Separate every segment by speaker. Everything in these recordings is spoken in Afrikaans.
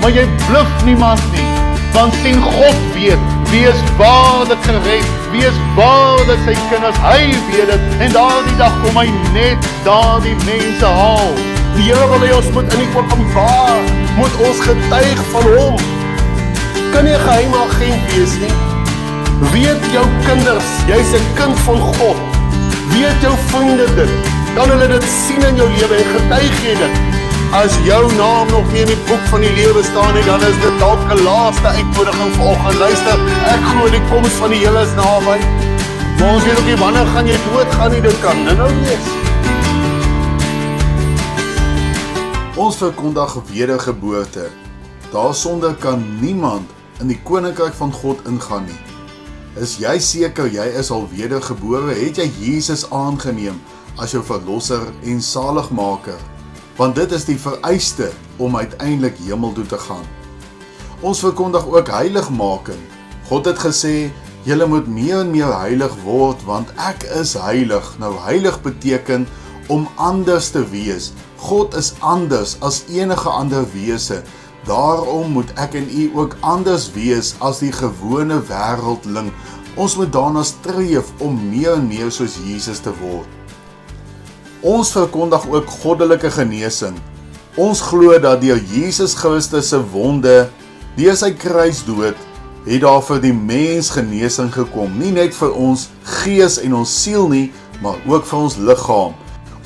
Speaker 1: maar jy bluf niemand nie, want sien God weet, wie is waarlik gered, wie is waarlik sy kinders, hy weet het, en daardie dag kom hy net daardie mense haal.
Speaker 2: Die Here wil hê ons moet in die openbaar, moet ons getuig van hom. Kan jy 'n geheime agent wees nie? Weet jou kinders, jy's 'n kind van God. Weet jou vriende dit, kan hulle dit sien in jou lewe en getuig jy dit. As jou naam nog nie in die boek van die lewe staan nie, dan is dit dalk 'n laaste uitnodiging vanoggend. Luister, ek glo die koms van die Here is naby. Maar ons weet ook nie wanneer gaan jy doodgaan nie, dit kan nou wees.
Speaker 3: Ons verkondig wedergeboorte. Daarsonder kan niemand in die koninkryk van God ingaan nie. Is jy seker jy is al wedergebore? Het jy Jesus aangeneem as jou verlosser en saligmaker? Want dit is die vereiste om uiteindelik hemel toe te gaan. Ons verkondig ook heiligmaking. God het gesê, julle moet meer en meer heilig word, want ek is heilig. Nou heilig beteken om anders te wees. God is anders as enige ander wese. Daarom moet ek en u ook anders wees as die gewone wêreldling. Ons moet daarna streef om meer en meer soos Jesus te word. Ons verkondig ook goddelike genesing. Ons glo dat deur Jesus Christus se wonde, deur sy kruisdood, het daar vir die mens genesing gekom. Nie net vir ons gees en ons siel nie, maar ook vir ons liggaam.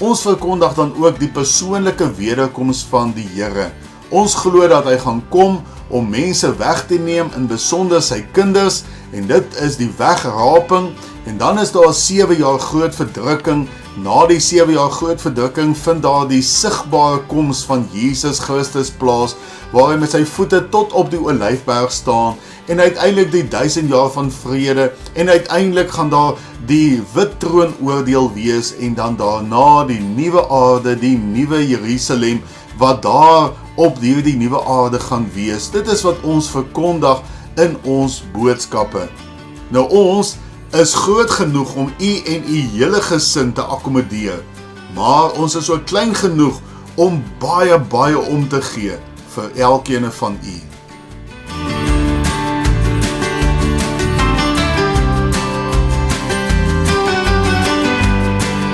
Speaker 3: Ons verkondig dan ook die persoonlike wederkoms van die Here. Ons glo dat hy gaan kom om mense weg te neem, in besonder sy kinders, en dit is die wegraping, en dan is daar 7 jaar groot verdrukking. Na die 7 jaar groot verdrukking vind daar die sigbare koms van Jesus Christus plaas, waar hy met sy voete tot op die Olyfberg staan, en uiteindelik die 1000 jaar van vrede, en uiteindelik gaan daar die wit troonoordeel wees, en dan daarna die nuwe aarde, die nuwe Jerusalem, wat daar op die nuwe aarde gaan wees. Dit is wat ons verkondig in ons boodskappe. Nou ons is groot genoeg om u en u hele gesin te akkommodeer, maar ons is ook klein genoeg om baie om te gee vir elkeen van u.